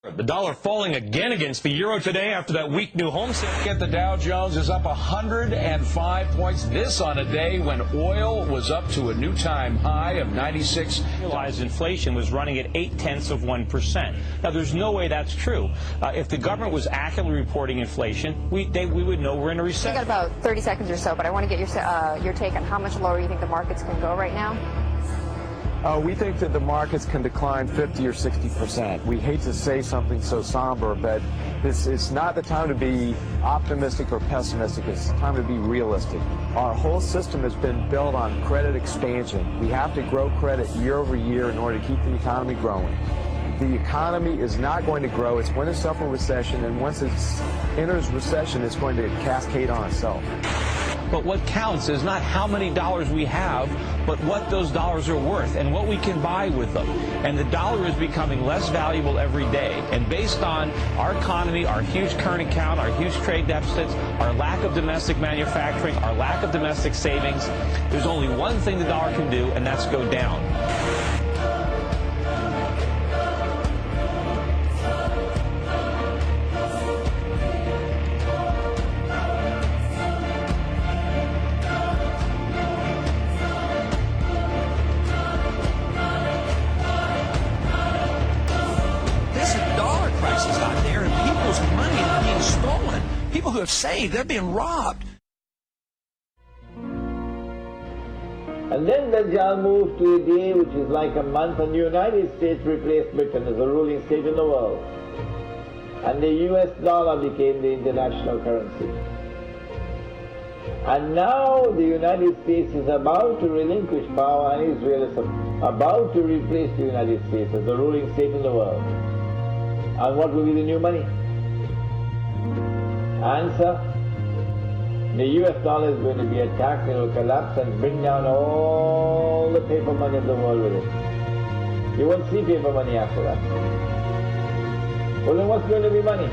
The dollar falling again against the euro today after that weak new home sale. Get the Dow Jones is up 105 points. This on a day when oil was up to a new time high of 96. Realized inflation was running at 0.8%. Now, there's no way that's true. If the government was accurately reporting inflation, we would know we're in a recession. We got about 30 seconds or so, but I want to get your take on how much lower you think the markets can go right now. We think that the markets can decline 50 or 60%. We hate to say something so somber, but it's not the time to be optimistic or pessimistic. It's the time to be realistic. Our whole system has been built on credit expansion. We have to grow credit year over year in order to keep the economy growing. The economy is not going to grow. It's going to suffer recession, and once it enters recession, it's going to cascade on itself. But what counts is not how many dollars we have, but what those dollars are worth and what we can buy with them. And the dollar is becoming less valuable every day. And based on our economy, our huge current account, our huge trade deficits, our lack of domestic manufacturing, our lack of domestic savings, there's only one thing the dollar can do, and that's go down. People who have saved, they're being robbed. And then Dajjal moved to a day which is like a month, and the United States replaced Britain as the ruling state in the world. And the US dollar became the international currency. And now the United States is about to relinquish power, and Israel is about to replace the United States as the ruling state in the world. And what will be the new money? Answer, the US dollar is going to be attacked, it will collapse and bring down all the paper money of the world with it. You won't see paper money after that. Well, then what's going to be money?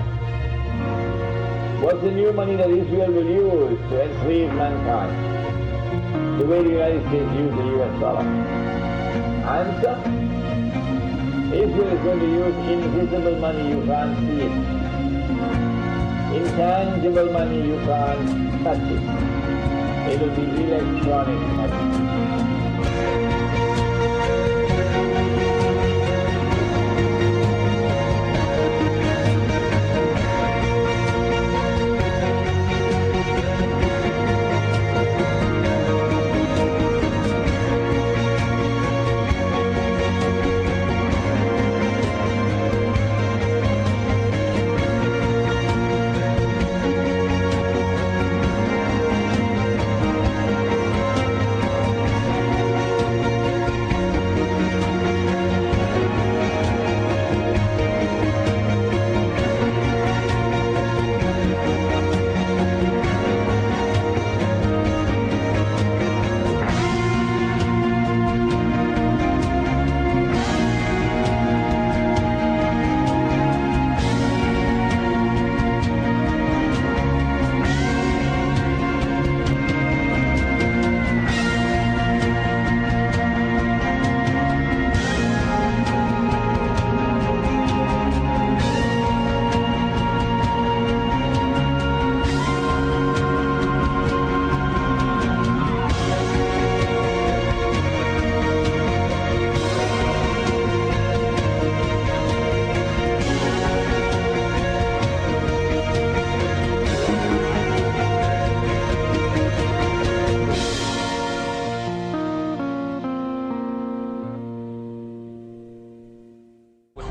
What's the new money that Israel will use to enslave mankind? The way the United States used the US dollar. Answer, Israel is going to use invisible money, you can't see it. Intangible money, you can't touch it. It will be electronic money.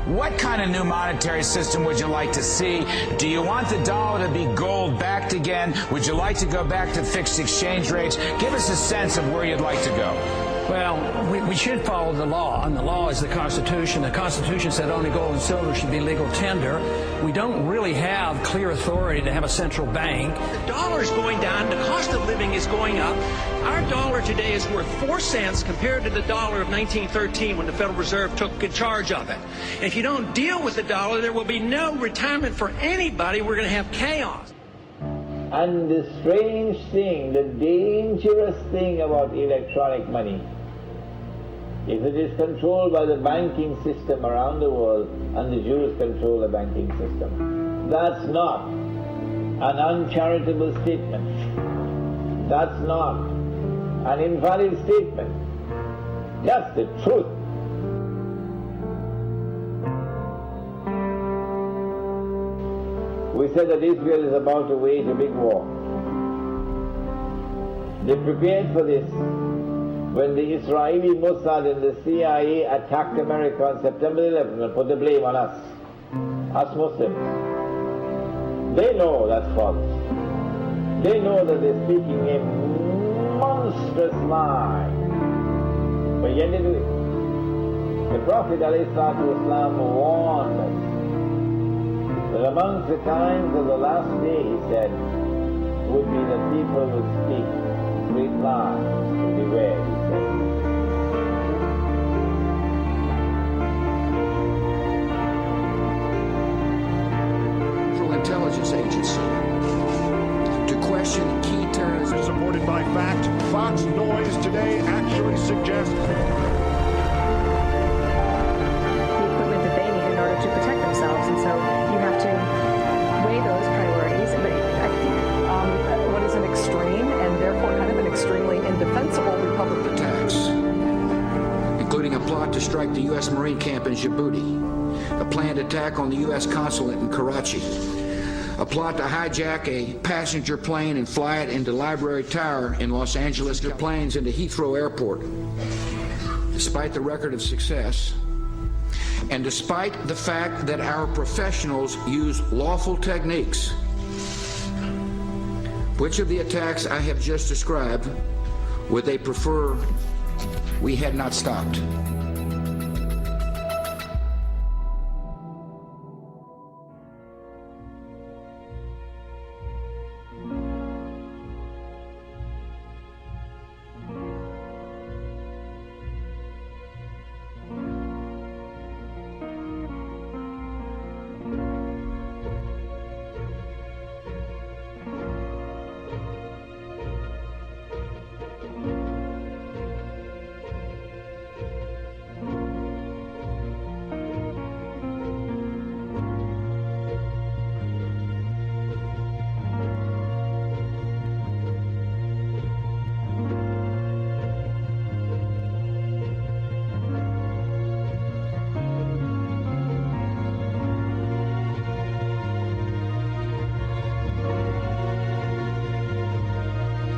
What kind of new monetary system would you like to see? Do you want the dollar to be gold backed again? Would you like to go back to fixed exchange rates? Give us a sense of where you'd like to go. Well, we should follow the law, and the law is the Constitution. The Constitution said only gold and silver should be legal tender. We don't really have clear authority to have a central bank. The dollar is going down. The cost of living is going up. Our dollar today is worth 4 cents compared to the dollar of 1913 when the Federal Reserve took charge of it. And if you don't deal with the dollar, there will be no retirement for anybody. We're going to have chaos. And the strange thing, the dangerous thing about electronic money If it is controlled by the banking system around the world and the Jews control the banking system, that's not an uncharitable statement. That's not an invalid statement. That's the truth. We said that Israel is about to wage a big war. They prepared for this when the Israeli Mossad and the CIA attacked America on September 11th and put the blame on us Muslims. They know that's false. They know that they're speaking a monstrous lie. But yet they do it. The Prophet ﷺ warned us that amongst the times of the last day, he said, would be that people would speak great lies. Beware, he said. Central Intelligence Agency to question key terrorists. Supported by fact, Fox Noise today actually suggests the equipment that they need in order to protect themselves, and so you have to weigh those priorities. But I think what is an extreme and therefore kind of an extremely indefensible republic attacks, including a plot to strike the U.S. Marine camp in Djibouti, a planned attack on the U.S. consulate in Karachi, a plot to hijack a passenger plane and fly it into Library Tower in Los Angeles, the planes into Heathrow Airport. Despite the record of success, and despite the fact that our professionals use lawful techniques, which of the attacks I have just described would they prefer we had not stopped?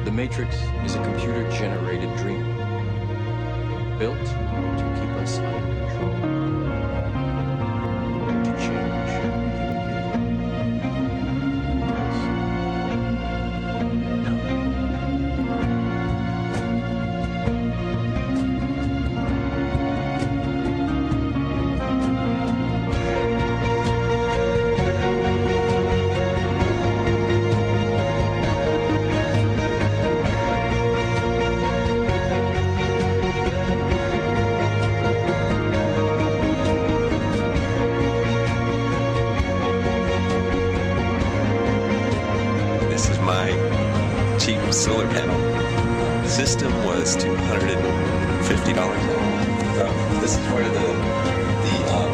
The Matrix is a computer-generated dream, built to keep us under control, to change human cheap solar panel. The system was $250. This is where the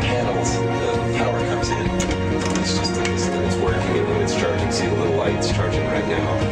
panels, the power comes in. It's just it's working and it's charging. See the little lights charging right now.